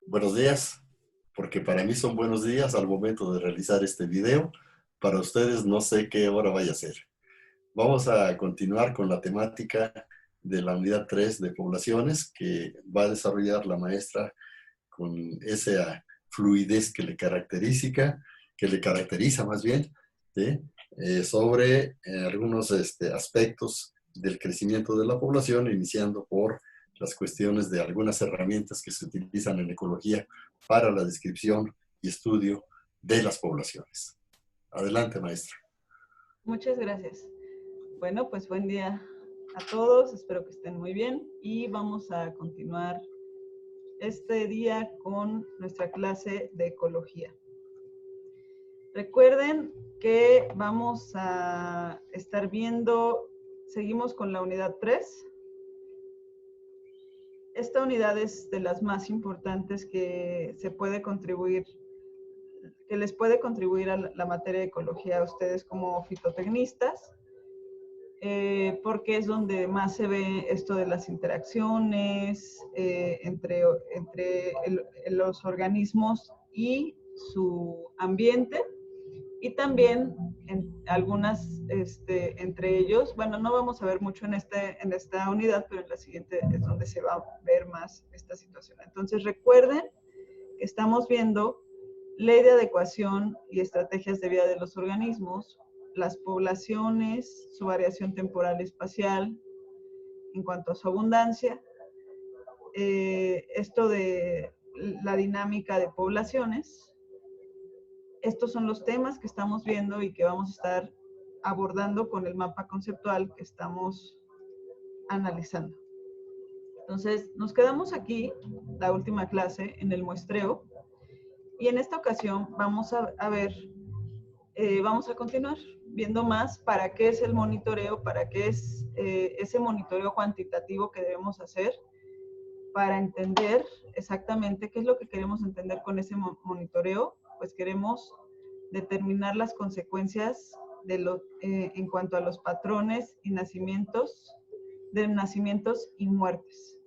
Buenos días, porque para mí son buenos días al momento de realizar este video. Para ustedes no sé qué hora vaya a ser. Vamos a continuar con la temática de la unidad 3 de poblaciones que va a desarrollar la maestra con esa fluidez que le caracteriza más bien, ¿sí? Sobre algunos aspectos del crecimiento de la población, iniciando por las cuestiones de algunas herramientas que se utilizan en ecología para la descripción y estudio de las poblaciones. Adelante, maestra. Muchas gracias. Bueno, pues buen día a todos. Espero que estén muy bien y vamos a continuar este día con nuestra clase de ecología. Recuerden que vamos a estar viendo, seguimos con la unidad 3. Esta unidad es de las más importantes que les puede contribuir a la materia de ecología a ustedes como fitotecnistas, porque es donde más se ve esto de las interacciones entre los organismos y su ambiente, y también entre ellos, bueno, no vamos a ver mucho en esta unidad, pero en la siguiente es donde se va a ver más esta situación. Entonces recuerden que estamos viendo ley de adecuación y estrategias de vida de los organismos, las poblaciones, su variación temporal y espacial en cuanto a su abundancia, esto de la dinámica de poblaciones. Estos son los temas que estamos viendo y que vamos a estar abordando con el mapa conceptual que estamos analizando. Entonces, nos quedamos aquí, la última clase, en el muestreo, y en esta ocasión vamos a ver, vamos a continuar viendo más para qué es el monitoreo, para qué es ese monitoreo cuantitativo que debemos hacer para entender exactamente qué es lo que queremos entender con ese monitoreo. Pues queremos determinar las consecuencias en cuanto a los patrones y de nacimientos y muertes.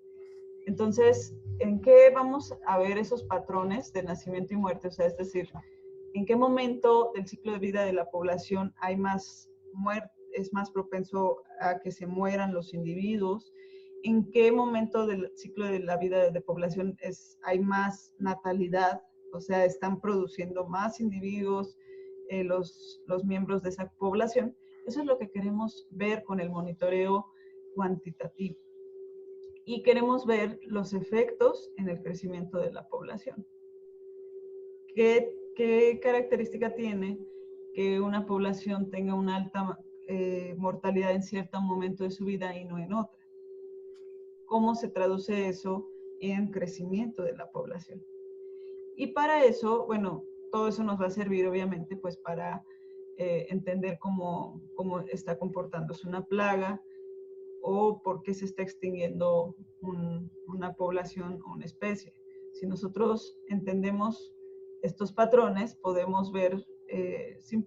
Entonces, ¿en qué vamos a ver esos patrones de nacimiento y muerte? O sea, es decir, ¿en qué momento del ciclo de vida de la población es más propenso a que se mueran los individuos? ¿En qué momento del ciclo de la vida de población hay más natalidad? O sea, están produciendo más individuos los miembros de esa población. Eso es lo que queremos ver con el monitoreo cuantitativo. Y queremos ver los efectos en el crecimiento de la población. ¿Qué característica tiene que una población tenga una alta mortalidad en cierto momento de su vida y no en otra? ¿Cómo se traduce eso en crecimiento de la población? Y para eso, bueno, todo eso nos va a servir obviamente pues para entender cómo está comportándose una plaga o por qué se está extinguiendo una población o una especie. Si nosotros entendemos estos patrones, podemos ver,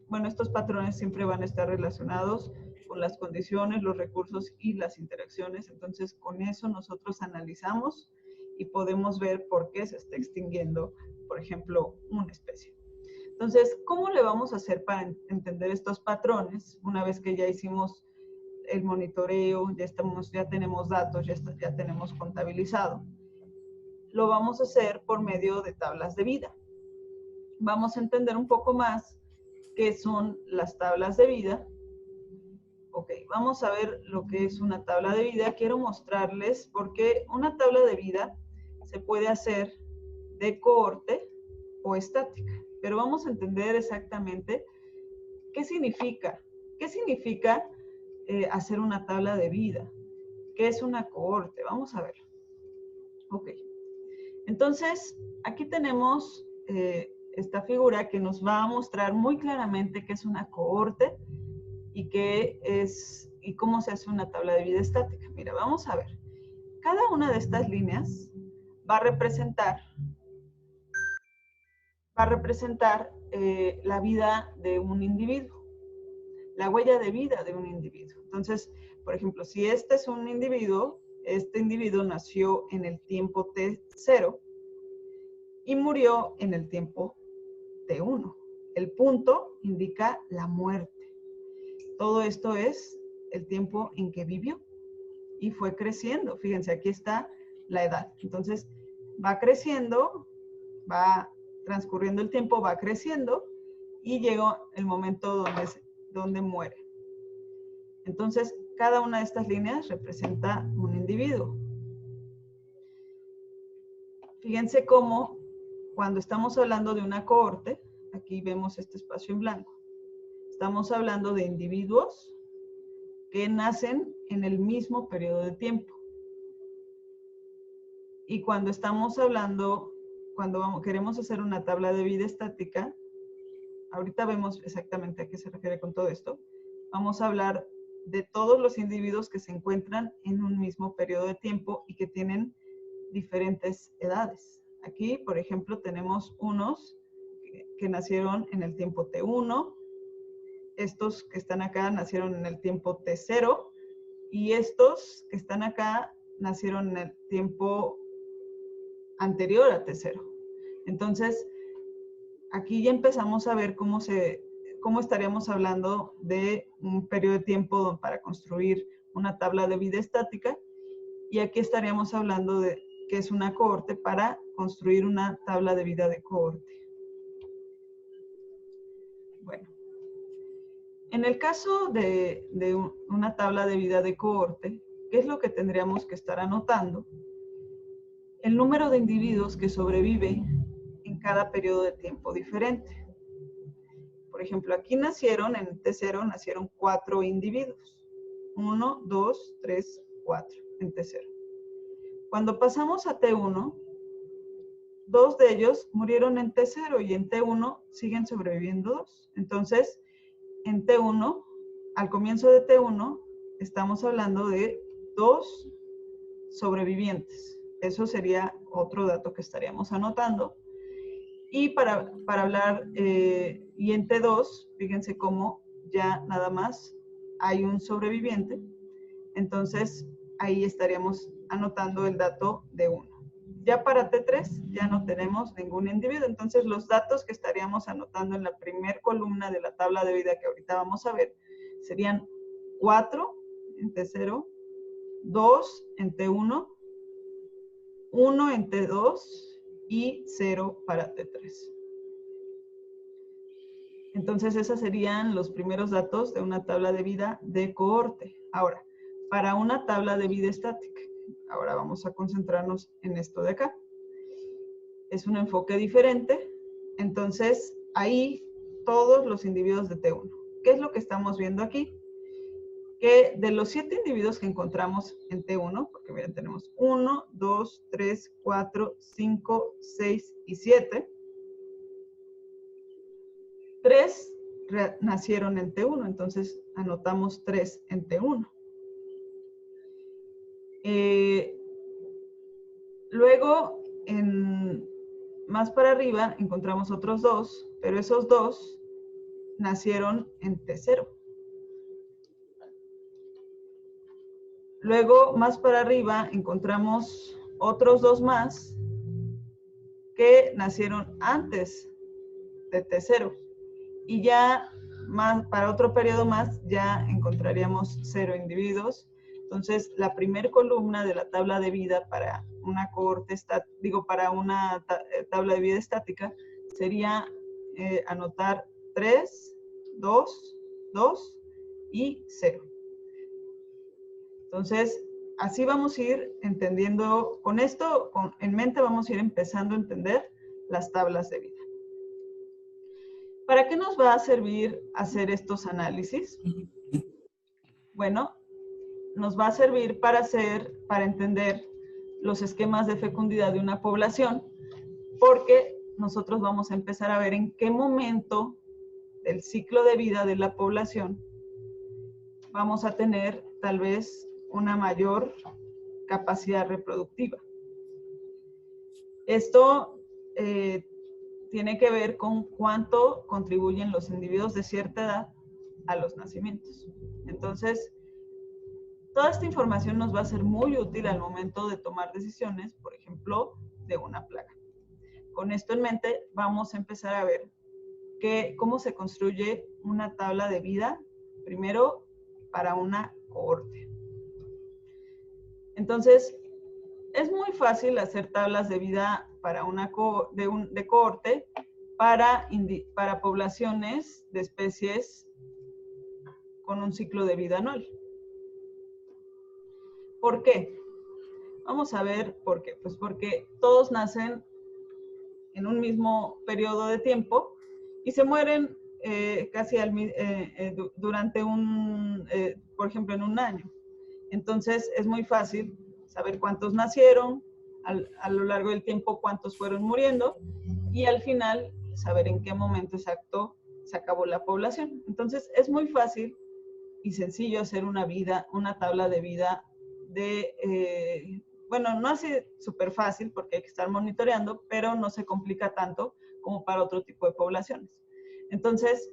bueno, estos patrones siempre van a estar relacionados con las condiciones, los recursos y las interacciones. Entonces, con eso nosotros analizamos y podemos ver por qué se está extinguiendo, por ejemplo, una especie. Entonces, ¿cómo le vamos a hacer para entender estos patrones una vez que ya hicimos el monitoreo, ya tenemos datos, ya tenemos contabilizado? Lo vamos a hacer por medio de tablas de vida. Vamos a entender un poco más qué son las tablas de vida. Ok, vamos a ver lo que es una tabla de vida. Quiero mostrarles porque una tabla de vida se puede hacer de cohorte o estática, pero vamos a entender exactamente qué significa hacer una tabla de vida, qué es una cohorte. Vamos a ver. Ok, entonces aquí tenemos esta figura que nos va a mostrar muy claramente qué es una cohorte y cómo se hace una tabla de vida estática. Mira, vamos a ver. Cada una de estas líneas va a representar la vida de un individuo, la huella de vida de un individuo. Entonces, por ejemplo, si este es un individuo, este individuo nació en el tiempo T0 y murió en el tiempo T1. El punto indica la muerte. Todo esto es el tiempo en que vivió y fue creciendo. Fíjense, aquí está la edad. Entonces, va creciendo, va transcurriendo el tiempo, va creciendo y llega el momento donde muere. Entonces, cada una de estas líneas representa un individuo. Fíjense cómo cuando estamos hablando de una cohorte, aquí vemos este espacio en blanco, estamos hablando de individuos que nacen en el mismo periodo de tiempo. Y cuando estamos hablando, cuando queremos hacer una tabla de vida estática, ahorita vemos exactamente a qué se refiere con todo esto, vamos a hablar de todos los individuos que se encuentran en un mismo periodo de tiempo y que tienen diferentes edades. Aquí, por ejemplo, tenemos unos que nacieron en el tiempo T1, estos que están acá nacieron en el tiempo T0 y estos que están acá nacieron en el tiempo anterior a T0. Entonces, aquí ya empezamos a ver cómo estaríamos hablando de un periodo de tiempo para construir una tabla de vida estática y aquí estaríamos hablando de qué es una cohorte para construir una tabla de vida de cohorte. Bueno, en el caso de una tabla de vida de cohorte, ¿qué es lo que tendríamos que estar anotando? El número de individuos que sobrevive en cada periodo de tiempo diferente. Por ejemplo, aquí nacieron, en T0 nacieron 4 individuos. 1, 2, 3, 4 en T0. Cuando pasamos a T1, 2 de ellos murieron en T0 y en T1 siguen sobreviviendo 2. Entonces, en T1, al comienzo de T1, estamos hablando de 2 sobrevivientes. Eso sería otro dato que estaríamos anotando. Y para hablar, y en T2, fíjense cómo ya nada más hay un sobreviviente. Entonces, ahí estaríamos anotando el dato de 1. Ya para T3 ya no tenemos ningún individuo. Entonces, los datos que estaríamos anotando en la primera columna de la tabla de vida que ahorita vamos a ver serían 4 en T0, 2 en T1, 1 en T2 y 0 para T3. Entonces, esos serían los primeros datos de una tabla de vida de cohorte. Ahora, para una tabla de vida estática, ahora vamos a concentrarnos en esto de acá. Es un enfoque diferente. Entonces, ahí todos los individuos de T1. ¿Qué es lo que estamos viendo aquí? Que de los 7 individuos que encontramos en T1, porque miren, tenemos 1, 2, 3, 4, 5, 6 y 7, 3 nacieron en T1, entonces anotamos 3 en T1. Luego, más para arriba, encontramos otros 2, pero esos 2 nacieron en T0. Luego, más para arriba, encontramos otros 2 más que nacieron antes de T0. Y ya para otro periodo más, ya encontraríamos 0 individuos. Entonces, la primera columna de la tabla de vida para una cohorte para una tabla de vida estática sería anotar 3, 2, 2 y 0. Entonces, así vamos a ir entendiendo, con esto en mente vamos a ir empezando a entender las tablas de vida. ¿Para qué nos va a servir hacer estos análisis? Bueno, nos va a servir para entender los esquemas de fecundidad de una población, porque nosotros vamos a empezar a ver en qué momento del ciclo de vida de la población vamos a tener tal vez una mayor capacidad reproductiva. Esto tiene que ver con cuánto contribuyen los individuos de cierta edad a los nacimientos. Entonces, toda esta información nos va a ser muy útil al momento de tomar decisiones, por ejemplo, de una plaga. con esto en mente, vamos a empezar a ver cómo se construye una tabla de vida, primero para una cohorte. Entonces, es muy fácil hacer tablas de vida para de cohorte para poblaciones de especies con un ciclo de vida anual. ¿Por qué? Vamos a ver por qué. Pues porque todos nacen en un mismo periodo de tiempo y se mueren casi durante por ejemplo, en un año. Entonces, es muy fácil saber cuántos nacieron, a lo largo del tiempo cuántos fueron muriendo y al final saber en qué momento exacto se acabó la población. Entonces, es muy fácil y sencillo hacer una tabla de vida bueno, no así súper fácil porque hay que estar monitoreando, pero no se complica tanto como para otro tipo de poblaciones. Entonces,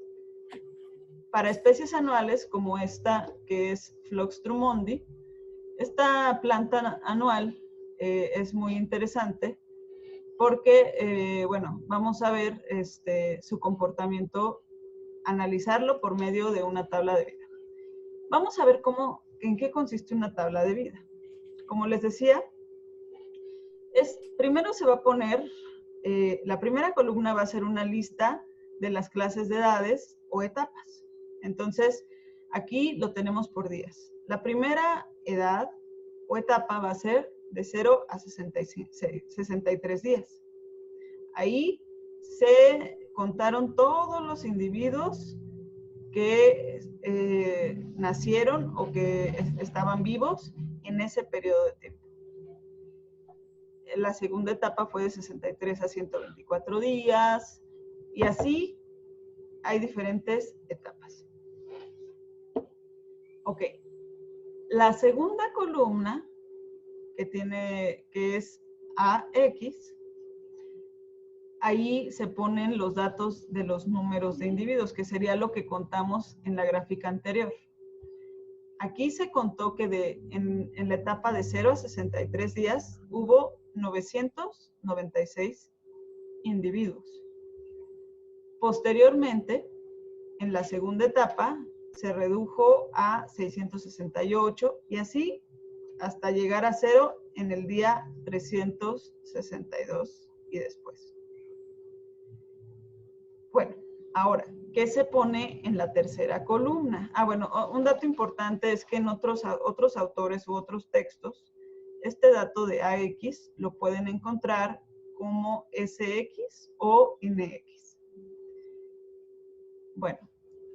para especies anuales como esta que es Phlox drummondii, esta planta anual es muy interesante porque, bueno, vamos a ver su comportamiento, analizarlo por medio de una tabla de vida. Vamos a ver en qué consiste una tabla de vida. Como les decía, primero se va a poner, la primera columna va a ser una lista de las clases de edades o etapas. Entonces, aquí lo tenemos por días. La primera edad o etapa va a ser de 0 a 63 días. Ahí se contaron todos los individuos que nacieron o que estaban vivos en ese periodo de tiempo. La segunda etapa fue de 63 a 124 días y así hay diferentes etapas. Ok, la segunda columna que es AX, ahí se ponen los datos de los números de individuos, que sería lo que contamos en la gráfica anterior. Aquí se contó que en la etapa de 0 a 63 días hubo 996 individuos. Posteriormente, en la segunda etapa, se redujo a 668 y así hasta llegar a 0 en el día 362 y después. Bueno, ahora, ¿qué se pone en la tercera columna? Bueno, un dato importante es que en otros autores u otros textos, este dato de AX lo pueden encontrar como SX o NX. Bueno,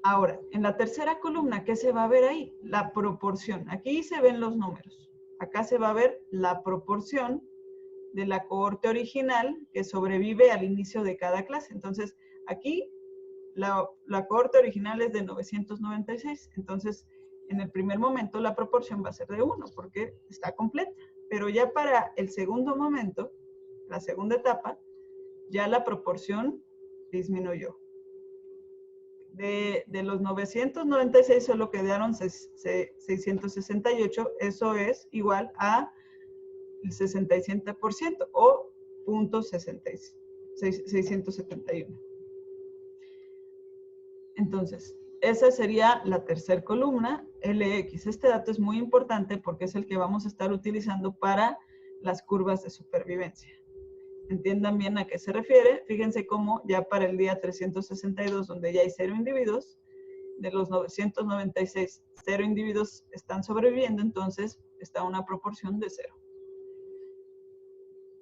ahora, en la tercera columna, ¿qué se va a ver ahí? La proporción. Aquí se ven los números. Acá se va a ver la proporción de la cohorte original que sobrevive al inicio de cada clase. Entonces, aquí la cohorte original es de 996. Entonces, en el primer momento la proporción va a ser de 1 porque está completa. Pero ya para el segundo momento, la segunda etapa, ya la proporción disminuyó. De los 996 solo quedaron 668. Eso es igual a el 67% o 0.671. Entonces, esa sería la tercera columna, LX. Este dato es muy importante porque es el que vamos a estar utilizando para las curvas de supervivencia. Entiendan bien a qué se refiere. Fíjense cómo ya para el día 362, donde ya hay 0 individuos, de los 996, 0 individuos están sobreviviendo, entonces está una proporción de 0.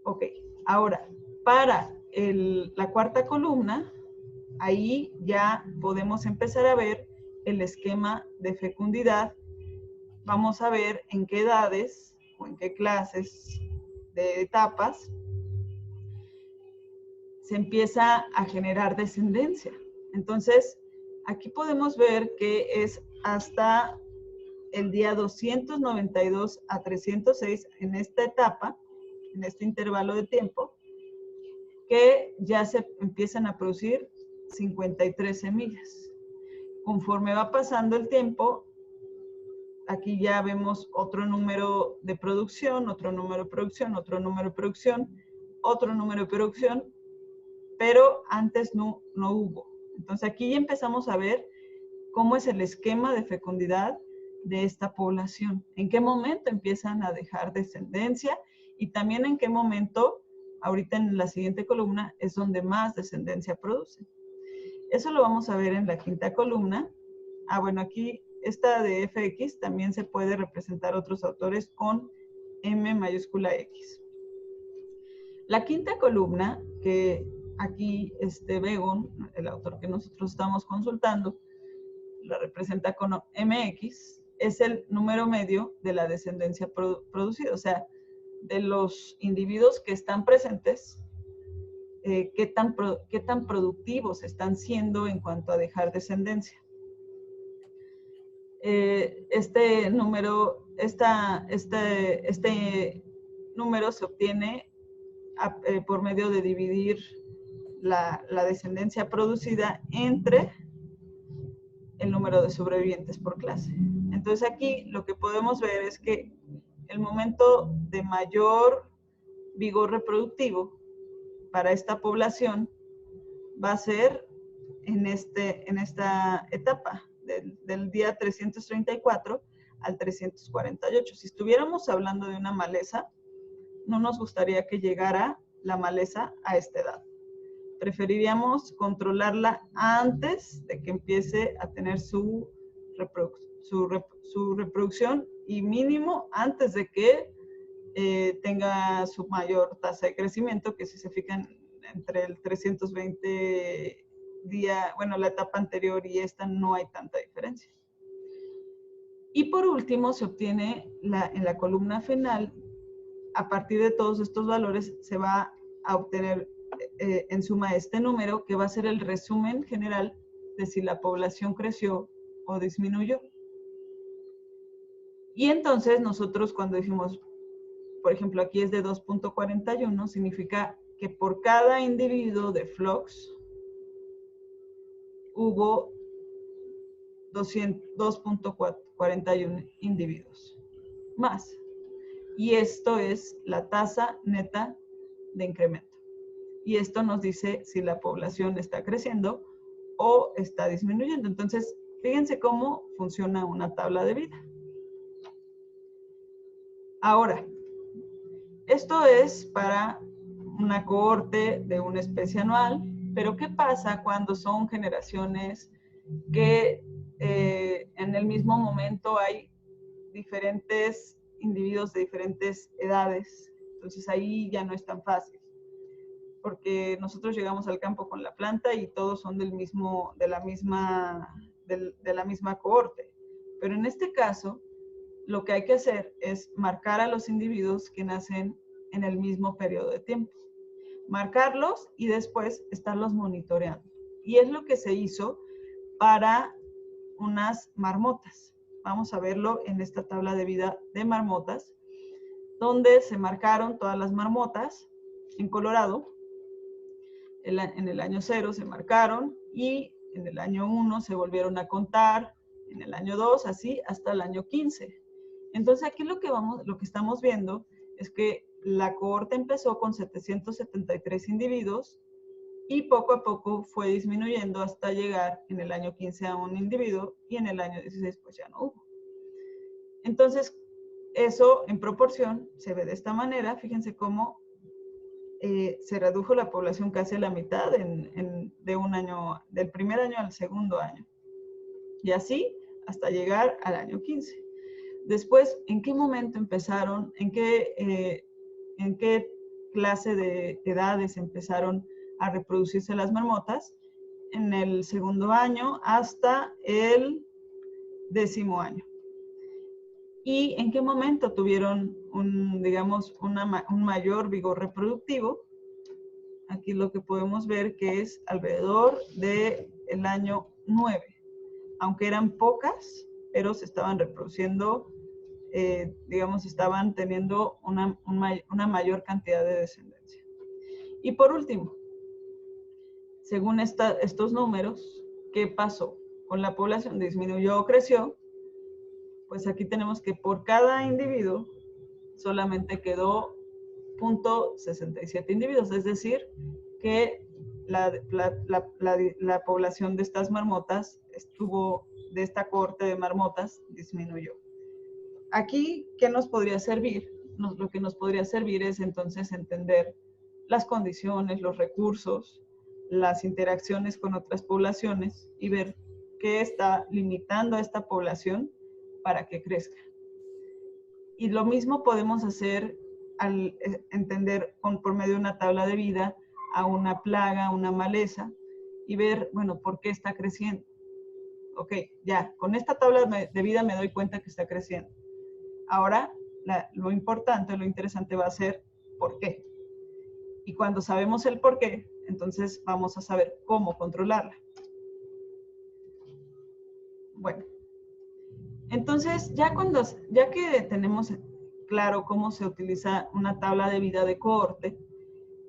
Ok, ahora, para la cuarta columna, ahí ya podemos empezar a ver el esquema de fecundidad. Vamos a ver en qué edades o en qué clases de etapas se empieza a generar descendencia. Entonces, aquí podemos ver que es hasta el día 292 a 306 en esta etapa, en este intervalo de tiempo, que ya se empiezan a producir 53 semillas. Conforme va pasando el tiempo, aquí ya vemos otro número de producción, otro número de producción, otro número de producción, otro número de producción, pero antes no hubo. Entonces aquí ya empezamos a ver cómo es el esquema de fecundidad de esta población, en qué momento empiezan a dejar descendencia y también en qué momento, ahorita en la siguiente columna, es donde más descendencia producen. Eso lo vamos a ver en la quinta columna. Bueno, aquí esta de FX también se puede representar otros autores con M mayúscula X. La quinta columna, que aquí Begon, el autor que nosotros estamos consultando, la representa con MX, es el número medio de la descendencia producida, o sea, de los individuos que están presentes, qué tan productivos están siendo en cuanto a dejar descendencia. Este número se obtiene por medio de dividir la descendencia producida entre el número de sobrevivientes por clase. Entonces aquí lo que podemos ver es que el momento de mayor vigor reproductivo para esta población va a ser en esta etapa, del día 334 al 348. Si estuviéramos hablando de una maleza, no nos gustaría que llegara la maleza a esta edad. Preferiríamos controlarla antes de que empiece a tener su reproducción y mínimo antes de que tenga su mayor tasa de crecimiento, que si se fijan entre el 320 día, bueno, la etapa anterior y esta no hay tanta diferencia. Y por último se obtiene en la columna final, a partir de todos estos valores se va a obtener en suma este número, que va a ser el resumen general de si la población creció o disminuyó. Y entonces nosotros cuando dijimos, por ejemplo, aquí es de 2.41, significa que por cada individuo de flux hubo 2.41 individuos más. Y esto es la tasa neta de incremento. Y esto nos dice si la población está creciendo o está disminuyendo. Entonces, fíjense cómo funciona una tabla de vida. Ahora, esto es para una cohorte de una especie anual, pero ¿qué pasa cuando son generaciones que en el mismo momento hay diferentes individuos de diferentes edades? Entonces ahí ya no es tan fácil, porque nosotros llegamos al campo con la planta y todos son de la misma cohorte. Pero en este caso, lo que hay que hacer es marcar a los individuos que nacen en el mismo periodo de tiempo. Marcarlos y después estarlos monitoreando. Y es lo que se hizo para unas marmotas. Vamos a verlo en esta tabla de vida de marmotas, donde se marcaron todas las marmotas en Colorado. En el año 0 se marcaron y en el año 1 se volvieron a contar, en el año 2, así hasta el año 15. Entonces aquí lo que estamos viendo es que la cohorte empezó con 773 individuos y poco a poco fue disminuyendo hasta llegar en el año 15 a un individuo y en el año 16 pues ya no hubo. Entonces eso en proporción se ve de esta manera. Fíjense cómo se redujo la población casi a la mitad de un año, del primer año al segundo año. Y así hasta llegar al año 15. Después, ¿en qué momento empezaron? ¿En qué clase de edades empezaron a reproducirse las marmotas? En el segundo año hasta el 10º año. ¿Y en qué momento tuvieron un mayor vigor reproductivo? Aquí lo que podemos ver que es alrededor del año 9. Aunque eran pocas, pero se estaban reproduciendo, estaban teniendo una mayor cantidad de descendencia. Y por último, según estos números, ¿qué pasó con la población? ¿Disminuyó o creció? Pues aquí tenemos que por cada individuo solamente quedó 0.67 individuos, es decir, que la población de estas marmotas de esta cohorte de marmotas disminuyó. Aquí, ¿qué nos podría servir? Lo que nos podría servir es entonces entender las condiciones, los recursos, las interacciones con otras poblaciones y ver qué está limitando a esta población para que crezca. Y lo mismo podemos hacer al entender por medio de una tabla de vida a una plaga, a una maleza, y ver, bueno, ¿por qué está creciendo? Ok, ya, con esta tabla de vida me doy cuenta que está creciendo. Ahora, lo importante, lo interesante va a ser ¿por qué? Y cuando sabemos el por qué, entonces vamos a saber cómo controlarla. Bueno, entonces ya que tenemos claro cómo se utiliza una tabla de vida de cohorte,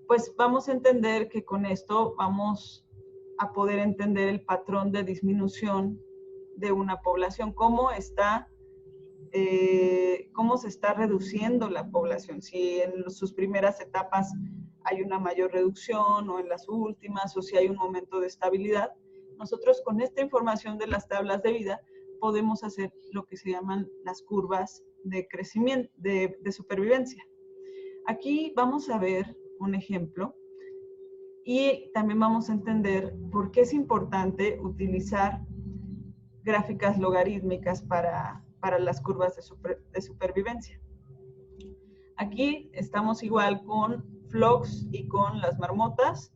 pues vamos a entender que con esto vamos a poder entender el patrón de disminución de una población, cómo se está reduciendo la población, si en sus primeras etapas hay una mayor reducción o en las últimas, o si hay un momento de estabilidad. Nosotros con esta información de las tablas de vida podemos hacer lo que se llaman las curvas de crecimiento, de supervivencia. Aquí vamos a ver un ejemplo y también vamos a entender por qué es importante utilizar gráficas logarítmicas para las curvas de supervivencia. Aquí estamos igual con Phlox y con las marmotas.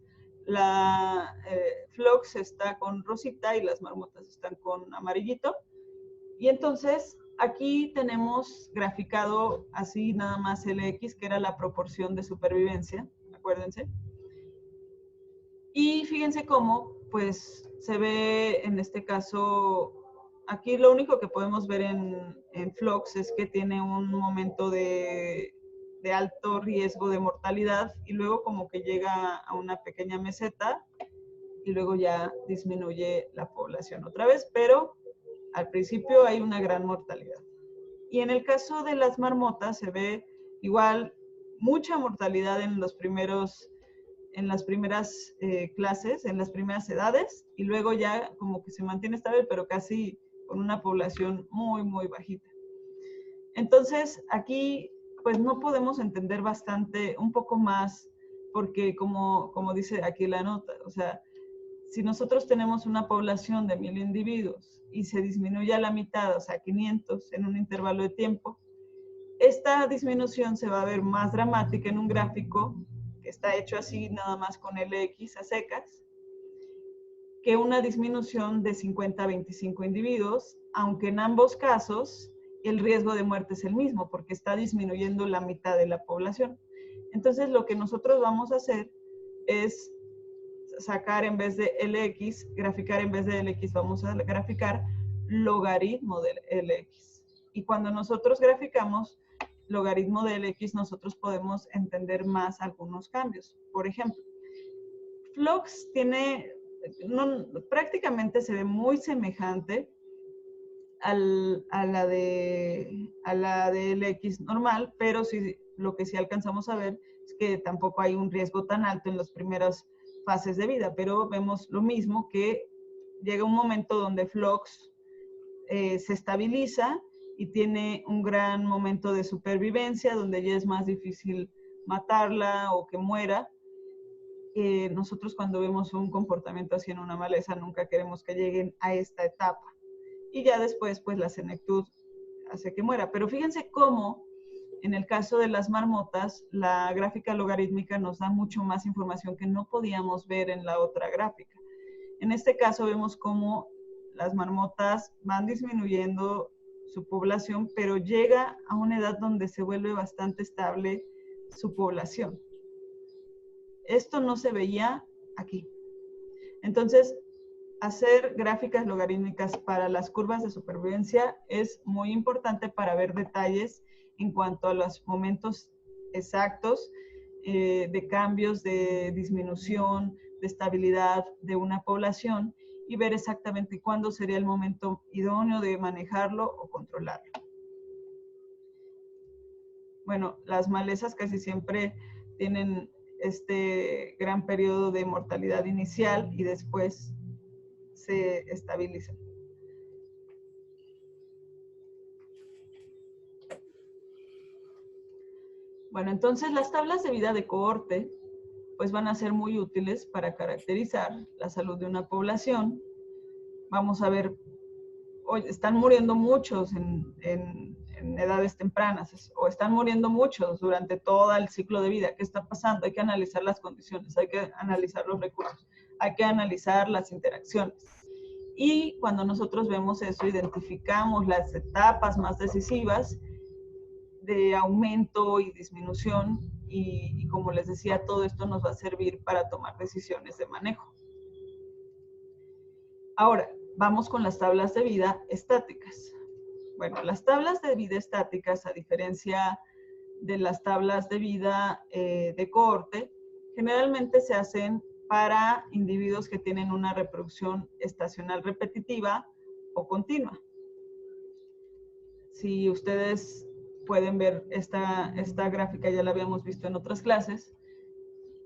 Phlox está con rosita y las marmotas están con amarillito. Y entonces aquí tenemos graficado así nada más LX, que era la proporción de supervivencia, acuérdense. Y fíjense cómo, pues, se ve en este caso, aquí lo único que podemos ver en Phlox es que tiene un momento de alto riesgo de mortalidad y luego como que llega a una pequeña meseta y luego ya disminuye la población otra vez, pero al principio hay una gran mortalidad. Y en el caso de las marmotas se ve igual mucha mortalidad en las primeras clases, en las primeras edades, y luego ya como que se mantiene estable, pero casi con una población muy, muy bajita. Entonces, aquí pues no podemos entender un poco más, porque como dice aquí la nota, o sea, si nosotros tenemos una población de 1000 individuos y se disminuye a la mitad, o sea, 500 en un intervalo de tiempo, esta disminución se va a ver más dramática en un gráfico que está hecho así nada más con LX a secas, que una disminución de 50 a 25 individuos, aunque en ambos casos el riesgo de muerte es el mismo, porque está disminuyendo la mitad de la población. Entonces, lo que nosotros vamos a hacer es sacar en vez de LX, graficar en vez de LX, vamos a graficar logaritmo de LX. Y cuando nosotros graficamos logaritmo de LX, nosotros podemos entender más algunos cambios. Por ejemplo, Phlox prácticamente se ve muy semejante a la de LX normal, pero sí, lo que sí alcanzamos a ver es que tampoco hay un riesgo tan alto en las primeras fases de vida, pero vemos lo mismo, que llega un momento donde Phlox se estabiliza y tiene un gran momento de supervivencia, donde ya es más difícil matarla o que muera. Nosotros cuando vemos un comportamiento así en una maleza, nunca queremos que lleguen a esta etapa. Y ya después, pues la senectud hace que muera. Pero fíjense cómo, en el caso de las marmotas, la gráfica logarítmica nos da mucho más información que no podíamos ver en la otra gráfica. En este caso vemos cómo las marmotas van disminuyendo su población, pero llega a una edad donde se vuelve bastante estable su población. Esto no se veía aquí. Entonces, hacer gráficas logarítmicas para las curvas de supervivencia es muy importante para ver detalles en cuanto a los momentos exactos de cambios de disminución, de estabilidad de una población y ver exactamente cuándo sería el momento idóneo de manejarlo o controlarlo. Bueno, las malezas casi siempre tienen este gran periodo de mortalidad inicial y después se estabilizan. Bueno, entonces las tablas de vida de cohorte pues van a ser muy útiles para caracterizar la salud de una población. Vamos a ver, hoy están muriendo muchos en edades tempranas o están muriendo muchos durante todo el ciclo de vida. ¿Qué está pasando? Hay que analizar las condiciones, hay que analizar los recursos, hay que analizar las interacciones. Y cuando nosotros vemos eso, identificamos las etapas más decisivas de aumento y disminución y como les decía, todo esto nos va a servir para tomar decisiones de manejo. Ahora, vamos con las tablas de vida estáticas. Bueno, las tablas de vida estáticas, a diferencia de las tablas de vida de cohorte, generalmente se hacen para individuos que tienen una reproducción estacional repetitiva o continua. Si ustedes pueden ver esta gráfica, ya la habíamos visto en otras clases,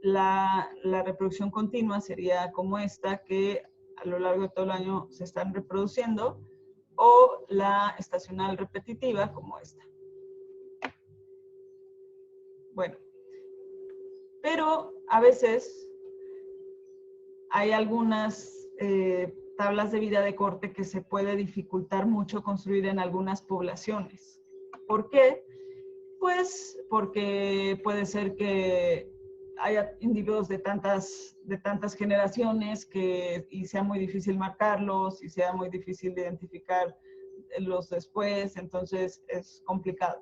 la reproducción continua sería como esta, que a lo largo de todo el año se están reproduciendo, o la estacional repetitiva como esta. Bueno, pero a veces hay algunas tablas de vida de cohorte que se puede dificultar mucho construir en algunas poblaciones. ¿Por qué? Pues porque puede ser que haya individuos de tantas generaciones y sea muy difícil marcarlos y sea muy difícil identificar los después, entonces es complicado.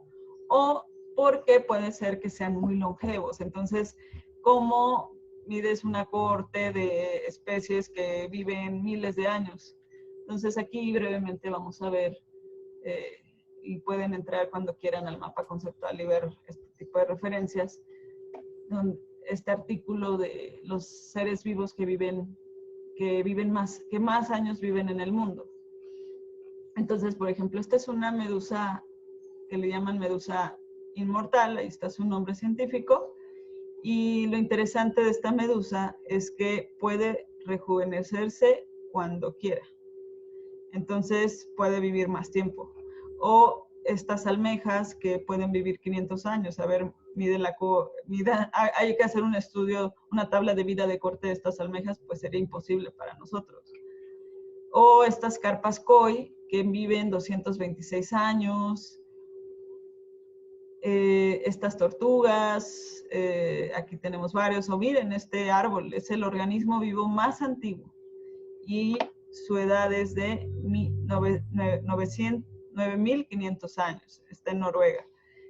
O porque puede ser que sean muy longevos. Entonces, ¿cómo mides una cohorte de especies que viven miles de años? Entonces, aquí brevemente vamos a ver, y pueden entrar cuando quieran al mapa conceptual y ver este tipo de referencias, este artículo de los seres vivos que más años viven en el mundo. Entonces, por ejemplo, esta es una medusa que le llaman medusa inmortal, ahí está su nombre científico, y lo interesante de esta medusa es que puede rejuvenecerse cuando quiera. Entonces, puede vivir más tiempo. O estas almejas que pueden vivir 500 años. A ver, hay que hacer un estudio, una tabla de vida de cohorte de estas almejas, pues sería imposible para nosotros. O estas carpas koi, que viven 226 años. Estas tortugas, aquí tenemos varios. O miren, este árbol es el organismo vivo más antiguo y su edad es de 9.500 años. Está en Noruega.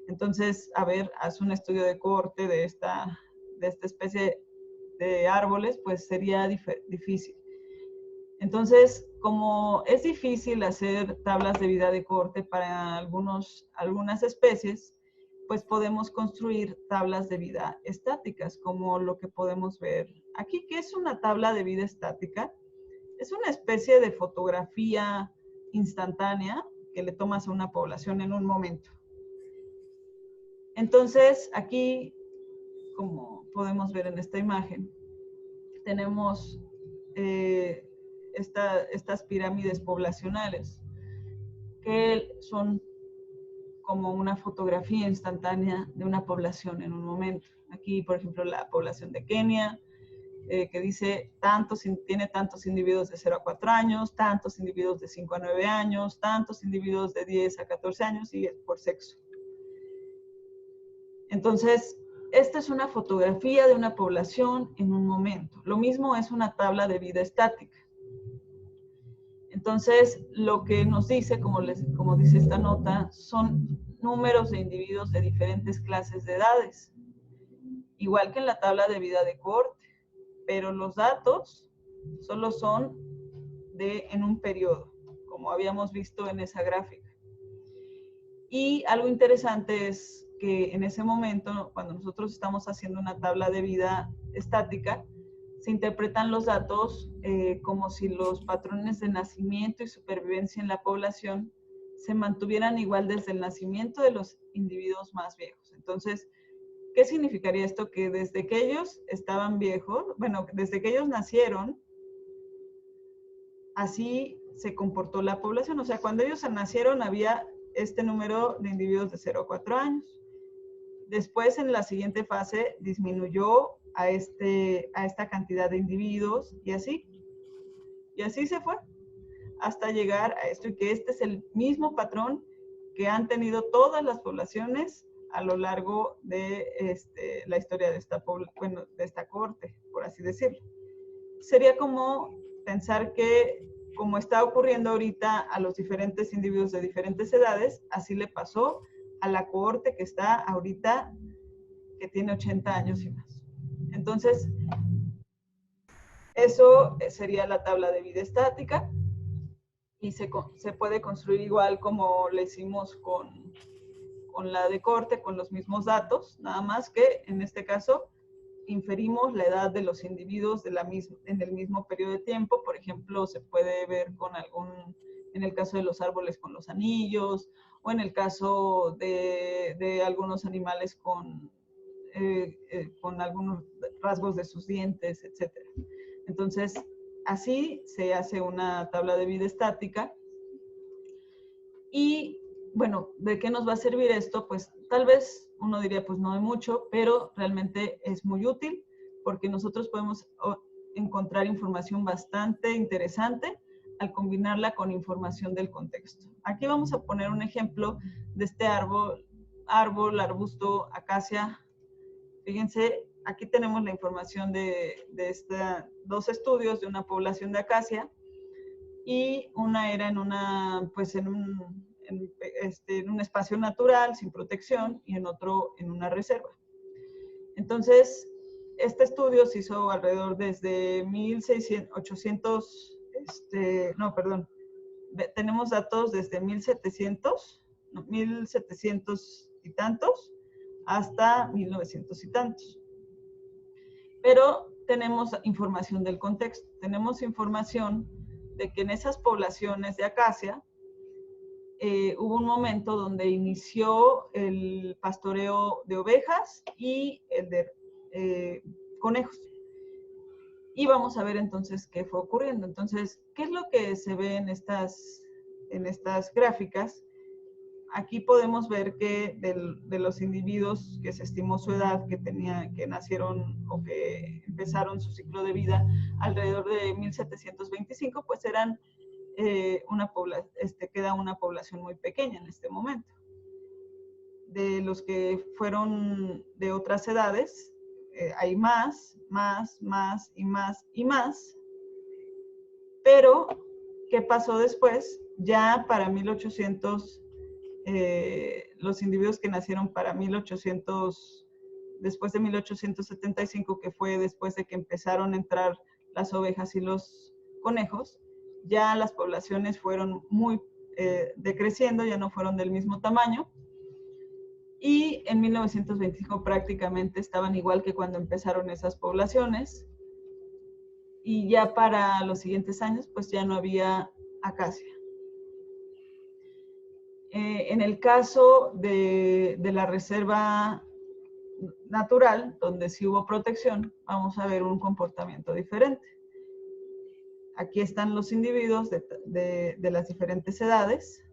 Entonces, a ver, haz un estudio de cohorte de esta especie de árboles, pues sería difícil. Entonces, como es difícil hacer tablas de vida de cohorte para algunas especies, pues podemos construir tablas de vida estáticas, como lo que podemos ver aquí. ¿Qué es una tabla de vida estática? Es una especie de fotografía instantánea que le tomas a una población en un momento. Entonces, aquí, como podemos ver en esta imagen, tenemos estas pirámides poblacionales, que son como una fotografía instantánea de una población en un momento. Aquí, por ejemplo, la población de Kenia, que dice tiene tantos individuos de 0 a 4 años, tantos individuos de 5 a 9 años, tantos individuos de 10 a 14 años y por sexo. Entonces, esta es una fotografía de una población en un momento. Lo mismo es una tabla de vida estática. Entonces, lo que nos dice, como dice esta nota, son números de individuos de diferentes clases de edades, igual que en la tabla de vida de cohorte, pero los datos solo son en un periodo, como habíamos visto en esa gráfica. Y algo interesante es que en ese momento, cuando nosotros estamos haciendo una tabla de vida estática, se interpretan los datos como si los patrones de nacimiento y supervivencia en la población se mantuvieran igual desde el nacimiento de los individuos más viejos. Entonces, ¿Qué significaría esto? Que desde que ellos estaban viejos, bueno, desde que ellos nacieron, así se comportó la población. O sea, cuando ellos nacieron había este número de individuos de 0 a 4 años. Después, en la siguiente fase, disminuyó a esta cantidad de individuos y así. Y así se fue hasta llegar a esto, y que este es el mismo patrón que han tenido todas las poblaciones a lo largo de la historia de esta corte, por así decirlo. Sería como pensar que, como está ocurriendo ahorita a los diferentes individuos de diferentes edades, así le pasó a la cohorte que está ahorita, que tiene 80 años y más. Entonces, eso sería la tabla de vida estática, y se puede construir igual como le hicimos con la de corte, con los mismos datos, nada más que en este caso inferimos la edad de los individuos en el mismo periodo de tiempo. Por ejemplo, se puede ver en el caso de los árboles con los anillos, o en el caso de algunos animales con algunos rasgos de sus dientes, etc. Entonces, así se hace una tabla de vida estática. Y bueno, ¿de qué nos va a servir esto? Pues tal vez uno diría, pues no de mucho, pero realmente es muy útil, porque nosotros podemos encontrar información bastante interesante al combinarla con información del contexto. Aquí vamos a poner un ejemplo de este árbol, arbusto, acacia. Fíjense, aquí tenemos la información de dos estudios de una población de acacia, y una era en un espacio natural, sin protección, y en otro en una reserva. Entonces, este estudio se hizo alrededor desde 1700 desde 1700 y tantos, hasta 1900 y tantos. Pero tenemos información del contexto, tenemos información de que en esas poblaciones de acacia hubo un momento donde inició el pastoreo de ovejas y el de conejos. Y vamos a ver entonces qué fue ocurriendo. Entonces, ¿qué es lo que se ve en estas gráficas? Aquí podemos ver que de los individuos que se estimó su edad, que nacieron o que empezaron su ciclo de vida alrededor de 1725, pues eran queda una población muy pequeña en este momento. De los que fueron de otras edades, hay más, y más. Pero, ¿qué pasó después? Ya para 1800, los individuos que nacieron para 1800, después de 1875, que fue después de que empezaron a entrar las ovejas y los conejos, ya las poblaciones fueron muy decreciendo, ya no fueron del mismo tamaño, y en 1925 prácticamente estaban igual que cuando empezaron esas poblaciones, y ya para los siguientes años pues ya no había acacia. En el caso de la reserva natural, donde sí hubo protección, vamos a ver un comportamiento diferente. Aquí están los individuos de las diferentes edades.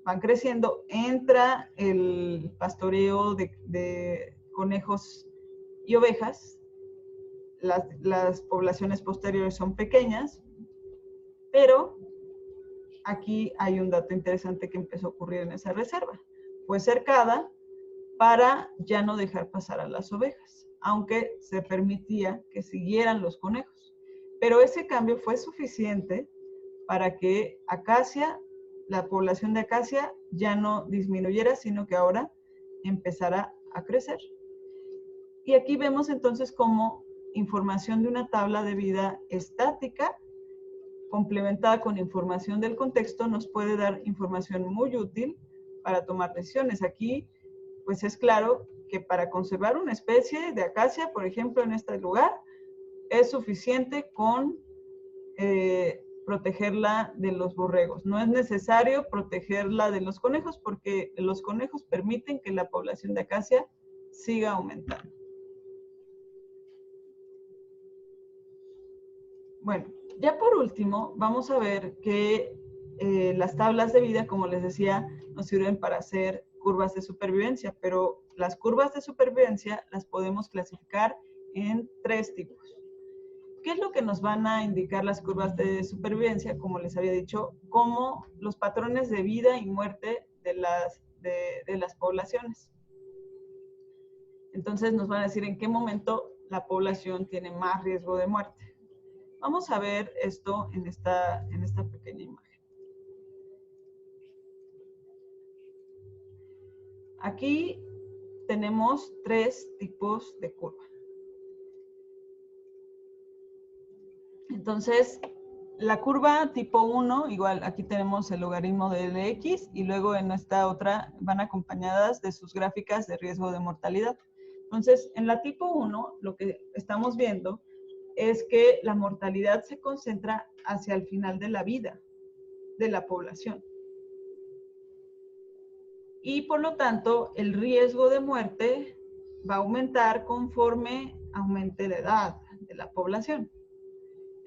Van creciendo, entra el pastoreo de conejos y ovejas. Las poblaciones posteriores son pequeñas, pero aquí hay un dato interesante que empezó a ocurrir en esa reserva. Fue cercada para ya no dejar pasar a las ovejas, aunque se permitía que siguieran los conejos. Pero ese cambio fue suficiente para que la población de acacia ya no disminuyera, sino que ahora empezara a crecer. Y aquí vemos entonces cómo información de una tabla de vida estática complementada con información del contexto nos puede dar información muy útil para tomar decisiones. Aquí pues es claro que para conservar una especie de acacia, por ejemplo, en este lugar, es suficiente con protegerla de los borregos. No es necesario protegerla de los conejos, porque los conejos permiten que la población de acacia siga aumentando. Bueno, ya por último, vamos a ver que las tablas de vida, como les decía, nos sirven para hacer curvas de supervivencia, pero las curvas de supervivencia las podemos clasificar en 3 tipos. ¿Qué es lo que nos van a indicar las curvas de supervivencia? Como les había dicho, como los patrones de vida y muerte de las poblaciones. Entonces nos van a decir en qué momento la población tiene más riesgo de muerte. Vamos a ver esto en esta pequeña imagen. Aquí tenemos 3 tipos de curva. Entonces, la curva tipo 1, igual aquí tenemos el logaritmo de Lx y luego en esta otra van acompañadas de sus gráficas de riesgo de mortalidad. Entonces, en la tipo 1, lo que estamos viendo es que la mortalidad se concentra hacia el final de la vida de la población. Y por lo tanto, el riesgo de muerte va a aumentar conforme aumente la edad de la población.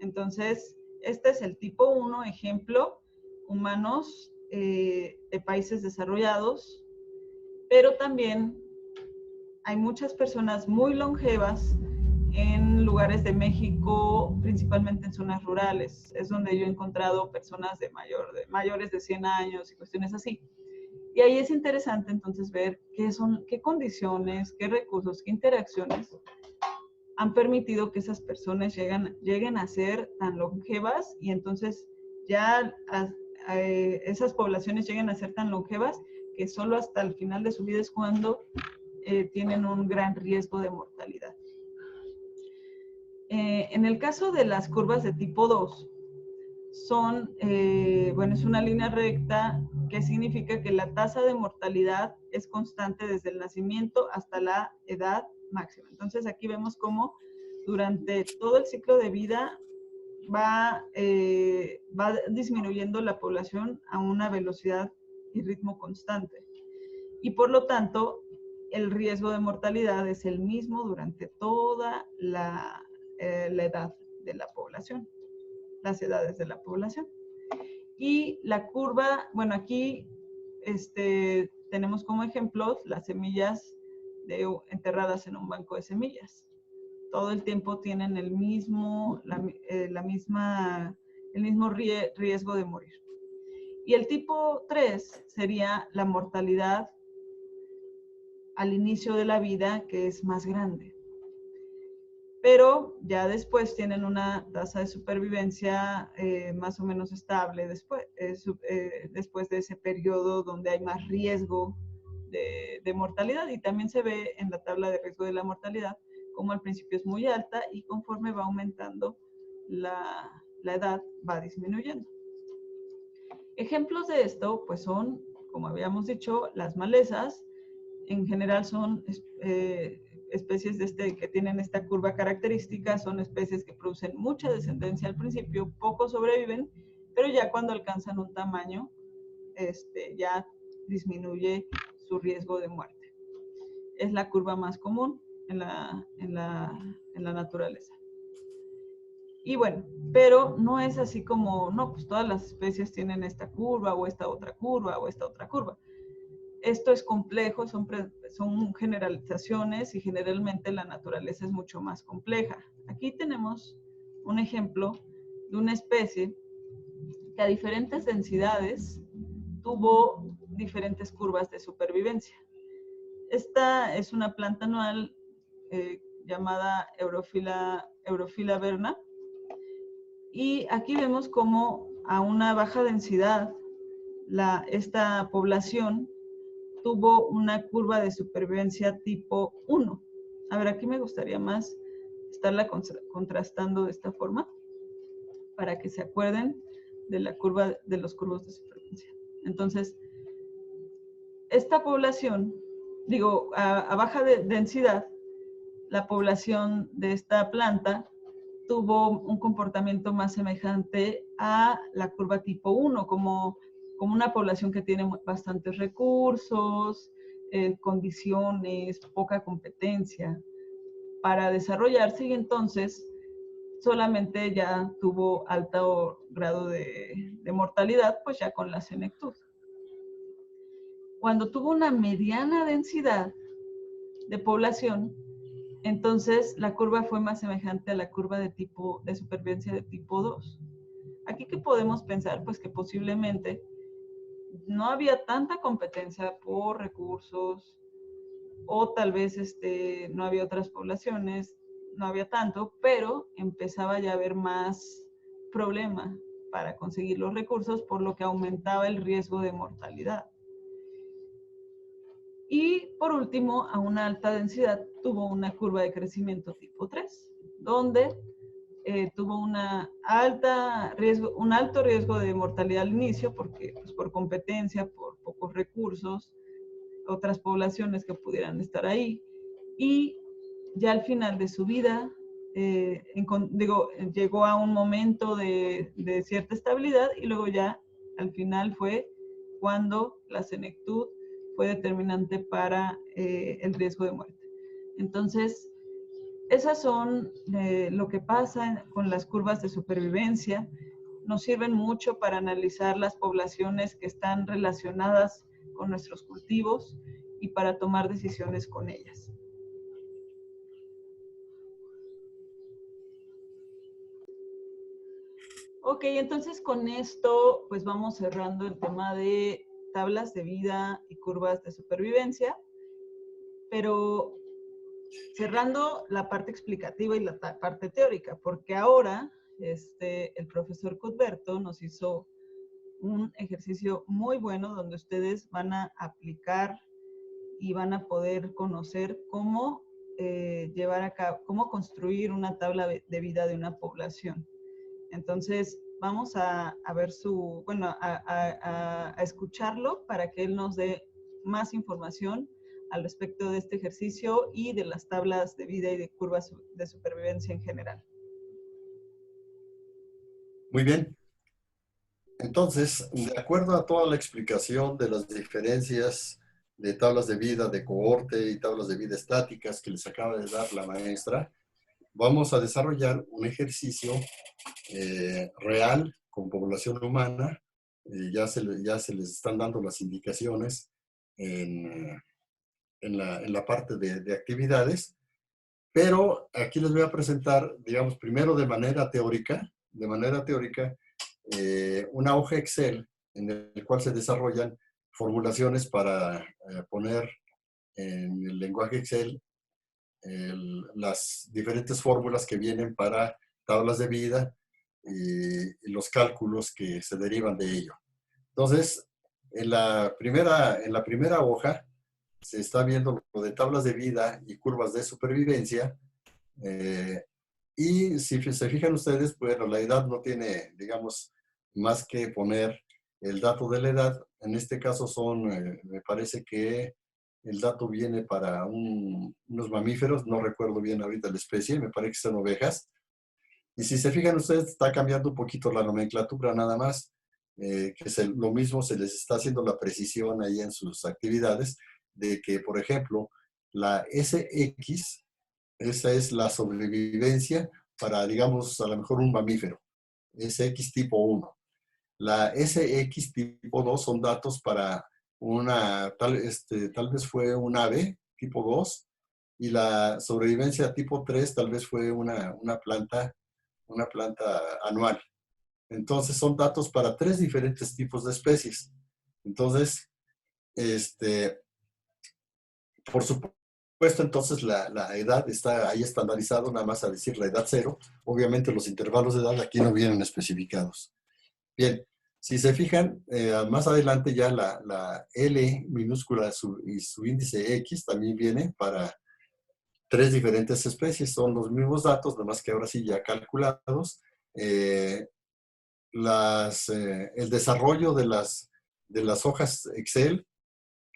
Entonces, este es el tipo 1, ejemplo, humanos de países desarrollados, pero también hay muchas personas muy longevas en lugares de México, principalmente en zonas rurales. Es donde yo he encontrado personas de mayores de 100 años y cuestiones así. Y ahí es interesante entonces ver qué condiciones, qué recursos, qué interacciones han permitido que esas personas lleguen a ser tan longevas y entonces ya esas poblaciones lleguen a ser tan longevas que solo hasta el final de su vida es cuando tienen un gran riesgo de mortalidad. En el caso de las curvas de tipo 2, es una línea recta que significa que la tasa de mortalidad es constante desde el nacimiento hasta la edad máxima. Entonces aquí vemos cómo durante todo el ciclo de vida va disminuyendo la población a una velocidad y ritmo constante. Y por lo tanto, el riesgo de mortalidad es el mismo durante toda la edad de la población, las edades de la población. Y la curva, bueno, aquí tenemos como ejemplos las semillas enterradas en un banco de semillas. Todo el tiempo tienen el mismo riesgo de morir. Y el tipo 3 sería la mortalidad al inicio de la vida, que es más grande. Pero ya después tienen una tasa de supervivencia más o menos estable después de ese periodo donde hay más riesgo de mortalidad. Y también se ve en la tabla de riesgo de la mortalidad como al principio es muy alta y conforme va aumentando la edad va disminuyendo. Ejemplos de esto pues son, como habíamos dicho, las malezas. En general son especies que tienen esta curva característica, son especies que producen mucha descendencia al principio, pocos sobreviven, pero ya cuando alcanzan un tamaño, ya disminuye su riesgo de muerte. Es la curva más común en la naturaleza. Y bueno, pero no es así como, no, pues todas las especies tienen esta curva o esta otra curva o esta otra curva. Esto es complejo, son generalizaciones y generalmente la naturaleza es mucho más compleja. Aquí tenemos un ejemplo de una especie que a diferentes densidades tuvo diferentes curvas de supervivencia. Esta es una planta anual llamada Europhila verna. Y aquí vemos cómo a una baja densidad esta población tuvo una curva de supervivencia tipo 1. A ver, aquí me gustaría más estarla contrastando de esta forma para que se acuerden de la curva de los curvos de supervivencia. Entonces, esta población, a baja densidad, la población de esta planta tuvo un comportamiento más semejante a la curva tipo 1, como una población que tiene bastantes recursos, condiciones, poca competencia para desarrollarse, y entonces solamente ya tuvo alto grado de mortalidad, pues ya con la senectud. Cuando tuvo una mediana densidad de población, entonces la curva fue más semejante a la curva de supervivencia de tipo 2. Aquí, ¿qué podemos pensar? Pues que posiblemente no había tanta competencia por recursos, o tal vez no había otras poblaciones, no había tanto, pero empezaba ya a haber más problema para conseguir los recursos, por lo que aumentaba el riesgo de mortalidad. Y por último, a una alta densidad tuvo una curva de crecimiento tipo 3, donde tuvo un alto riesgo de mortalidad al inicio, porque pues, por competencia, por pocos recursos, otras poblaciones que pudieran estar ahí, y ya al final de su vida, llegó a un momento de cierta estabilidad, y luego ya al final fue cuando la senectud fue determinante para el riesgo de muerte. Entonces, esas son lo que pasa con las curvas de supervivencia. Nos sirven mucho para analizar las poblaciones que están relacionadas con nuestros cultivos y para tomar decisiones con ellas. Ok, entonces con esto pues vamos cerrando el tema de tablas de vida y curvas de supervivencia, pero cerrando la parte explicativa y la parte teórica, porque ahora el profesor Cuthberto nos hizo un ejercicio muy bueno donde ustedes van a aplicar y van a poder conocer cómo llevar a cabo, cómo construir una tabla de vida de una población. Entonces, vamos a ver a escucharlo para que él nos dé más información al respecto de este ejercicio y de las tablas de vida y de curvas de supervivencia en general. Muy bien. Entonces, de acuerdo a toda la explicación de las diferencias de tablas de vida de cohorte y tablas de vida estáticas que les acaba de dar la maestra, vamos a desarrollar un ejercicio real con población humana. Ya se les están dando las indicaciones en la parte de actividades, pero aquí les voy a presentar, digamos, primero de manera teórica, una hoja Excel en el cual se desarrollan formulaciones para poner en el lenguaje Excel las diferentes fórmulas que vienen para tablas de vida y los cálculos que se derivan de ello. Entonces, en la primera hoja se está viendo lo de tablas de vida y curvas de supervivencia. Y si se fijan ustedes, bueno, la edad no tiene, digamos, más que poner el dato de la edad. En este caso me parece que el dato viene para unos mamíferos, no recuerdo bien ahorita la especie, me parece que son ovejas. Y si se fijan ustedes, está cambiando un poquito la nomenclatura nada más, que lo mismo se les está haciendo la precisión ahí en sus actividades, de que, por ejemplo, la SX, esa es la sobrevivencia para, digamos, a lo mejor un mamífero, SX tipo 1. La SX tipo 2 son datos para tal vez fue un ave tipo 2, y la sobrevivencia tipo 3 tal vez fue una planta anual. Entonces son datos para 3 diferentes tipos de especies. Entonces, por supuesto, entonces la edad está ahí estandarizado, nada más a decir la edad 0. Obviamente los intervalos de edad aquí no vienen especificados. Bien, si se fijan, más adelante ya la L minúscula y su índice X también viene para 3 diferentes especies. Son los mismos datos, nada más que ahora sí ya calculados. El desarrollo de las hojas Excel,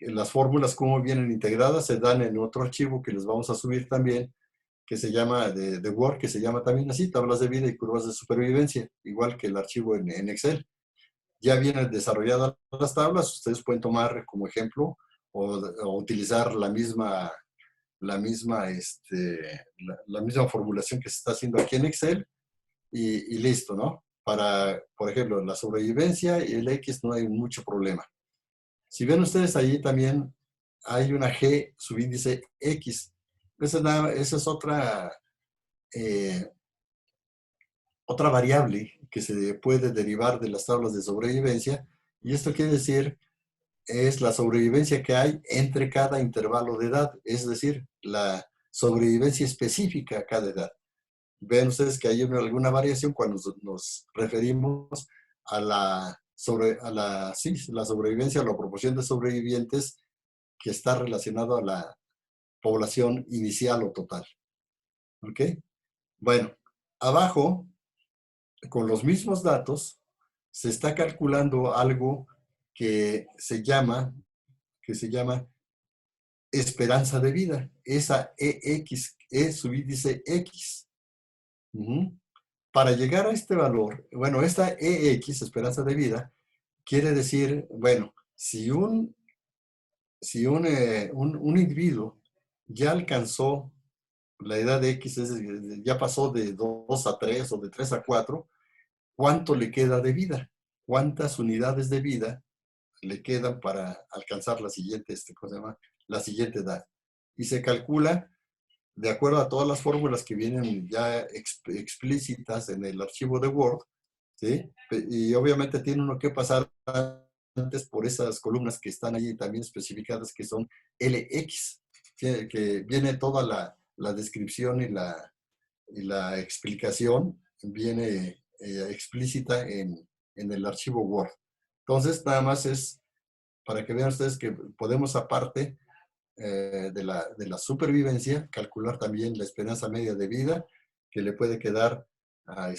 las fórmulas cómo vienen integradas, se dan en otro archivo que les vamos a subir también, que se llama de Word, que se llama también así, tablas de vida y curvas de supervivencia, igual que el archivo en Excel. Ya vienen desarrolladas las tablas, ustedes pueden tomar como ejemplo o utilizar la misma formulación que se está haciendo aquí en Excel y listo, ¿no? Para, por ejemplo, la sobrevivencia y el X no hay mucho problema. Si ven ustedes ahí también hay una G subíndice X. Esa es eh, otra variable que se puede derivar de las tablas de sobrevivencia. Y esto quiere decir, es la sobrevivencia que hay entre cada intervalo de edad, es decir, la sobrevivencia específica a cada edad. Ven ustedes que hay alguna variación cuando nos referimos a la sobrevivencia, a la proporción de sobrevivientes que está relacionado a la población inicial o total. ¿Ok? Bueno, abajo, con los mismos datos, se está calculando algo que se llama esperanza de vida, esa EX, su índice X. Para llegar a este valor, bueno, esta EX, esperanza de vida, quiere decir, bueno, si un individuo ya alcanzó la edad de X, es decir, ya pasó de 2 a 3 o de 3 a 4, ¿cuánto le queda de vida? ¿Cuántas unidades de vida le quedan para alcanzar la siguiente, ¿cómo se llama? La siguiente edad? Y se calcula de acuerdo a todas las fórmulas que vienen ya explícitas en el archivo de Word, ¿sí? Y obviamente tiene uno que pasar antes por esas columnas que están ahí también especificadas, que son LX, que viene toda la descripción y la explicación, viene explícita en el archivo Word. Entonces, nada más es para que vean ustedes que podemos, aparte de la supervivencia, calcular también la esperanza media de vida que le puede quedar a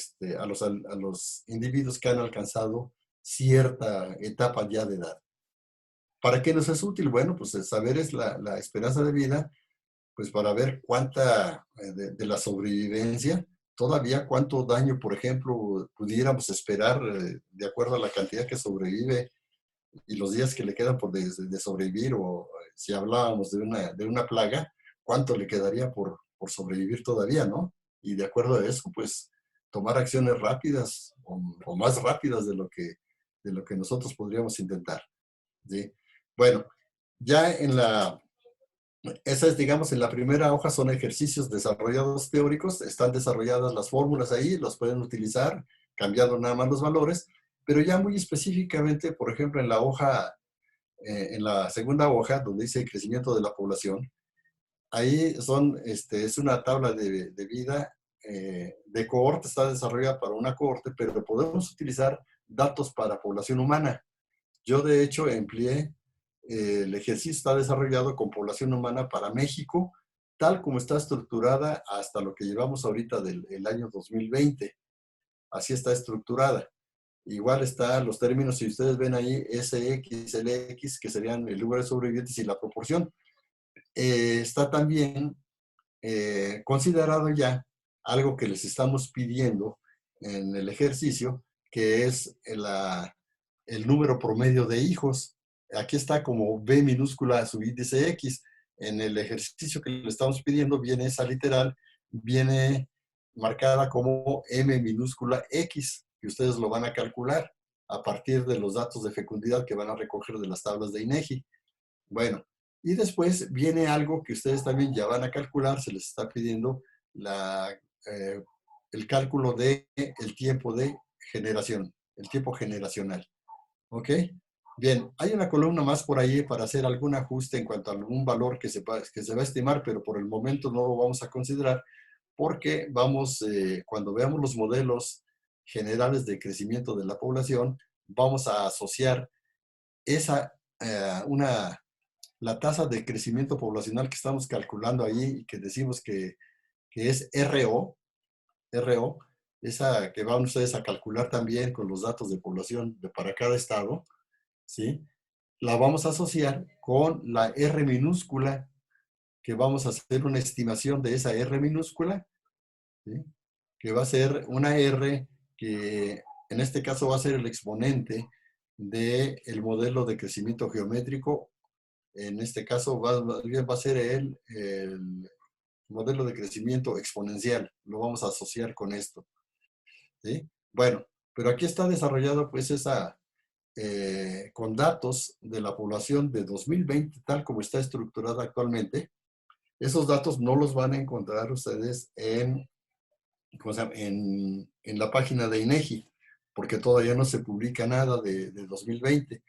los individuos que han alcanzado cierta etapa ya de edad. ¿Para qué nos es útil? Bueno, pues saber es la esperanza de vida, pues para ver cuánta de la sobrevivencia, todavía cuánto daño, por ejemplo, pudiéramos esperar de acuerdo a la cantidad que sobrevive y los días que le quedan por de sobrevivir, o si hablábamos de una plaga, cuánto le quedaría por sobrevivir todavía, ¿no? Y de acuerdo a eso, pues tomar acciones rápidas o más rápidas de lo que nosotros podríamos intentar, ¿sí? Bueno, ya esa es, digamos, en la primera hoja son ejercicios desarrollados teóricos, están desarrolladas las fórmulas ahí, los pueden utilizar, cambiando nada más los valores, pero ya muy específicamente, por ejemplo, en la segunda hoja, donde dice crecimiento de la población, ahí es una tabla de vida de cohorte, está desarrollada para una cohorte, pero podemos utilizar datos para población humana. Yo, de hecho, empleé el ejercicio, está desarrollado con población humana para México, tal como está estructurada hasta lo que llevamos ahorita del año 2020. Así está estructurada. Igual están los términos, si ustedes ven ahí, SX, LX, que serían el número de sobrevivientes y la proporción. Está también considerado ya algo que les estamos pidiendo en el ejercicio, que es el número promedio de hijos. Aquí está como B minúscula subíndice X. En el ejercicio que le estamos pidiendo viene esa literal, viene marcada como M minúscula X, que ustedes lo van a calcular a partir de los datos de fecundidad que van a recoger de las tablas de INEGI. Bueno, y después viene algo que ustedes también ya van a calcular, se les está pidiendo eh, el cálculo del tiempo de generación, el tiempo generacional. ¿Ok? Bien, hay una columna más por ahí para hacer algún ajuste en cuanto a algún valor que se va a estimar, pero por el momento no lo vamos a considerar porque cuando veamos los modelos generales de crecimiento de la población, vamos a asociar esa, la tasa de crecimiento poblacional que estamos calculando ahí y que decimos que es RO, esa que van ustedes a calcular también con los datos de población para cada estado, ¿sí? La vamos a asociar con la R minúscula, que vamos a hacer una estimación de esa R minúscula, ¿sí? Que va a ser una R que en este caso va a ser el exponente del modelo de crecimiento geométrico En este caso va a ser el modelo de crecimiento exponencial. Lo vamos a asociar con esto. ¿Sí? Bueno, pero aquí está desarrollado pues con datos de la población de 2020, tal como está estructurada actualmente. Esos datos no los van a encontrar ustedes en la página de INEGI, porque todavía no se publica nada de 2020.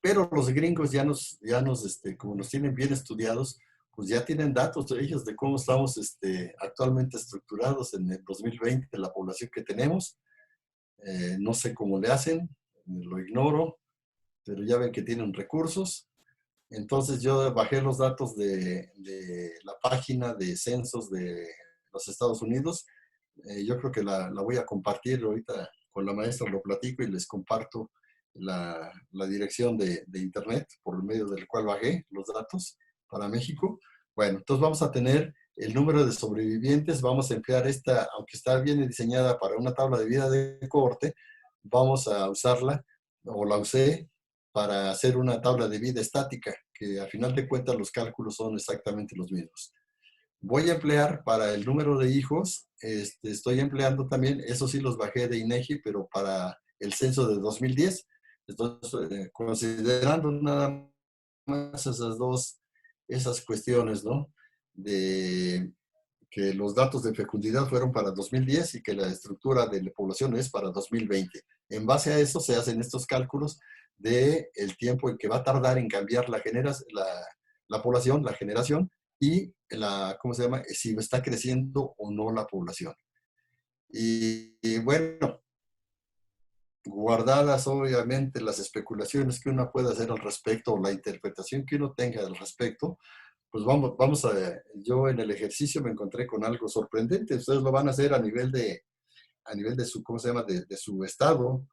Pero los gringos como nos tienen bien estudiados, pues ya tienen datos de ellos de cómo estamos actualmente estructurados en el 2020, la población que tenemos. No sé cómo le hacen, lo ignoro, pero ya ven que tienen recursos. Entonces yo bajé los datos de la página de censos de los Estados Unidos. Yo creo que la voy a compartir ahorita con la maestra, lo platico y les comparto la dirección de internet por medio del cual bajé los datos para México. Bueno, entonces vamos a tener el número de sobrevivientes, vamos a emplear esta, aunque está bien diseñada para una tabla de vida de cohorte, vamos a usarla, o la usé, para hacer una tabla de vida estática, que a final de cuentas los cálculos son exactamente los mismos. Voy a emplear para el número de hijos, estoy empleando también, eso sí los bajé de INEGI, pero para el censo de 2010. Entonces, considerando nada más esas cuestiones, ¿no? De que los datos de fecundidad fueron para 2010 y que la estructura de la población es para 2020. En base a eso se hacen estos cálculos de el tiempo en que va a tardar en cambiar la población, la generación, y ¿cómo se llama? Si está creciendo o no la población. Y bueno, guardadas obviamente las especulaciones que uno puede hacer al respecto o la interpretación que uno tenga al respecto, pues yo en el ejercicio me encontré con algo sorprendente. Ustedes lo van a hacer a nivel de su, ¿cómo se llama? De su estado,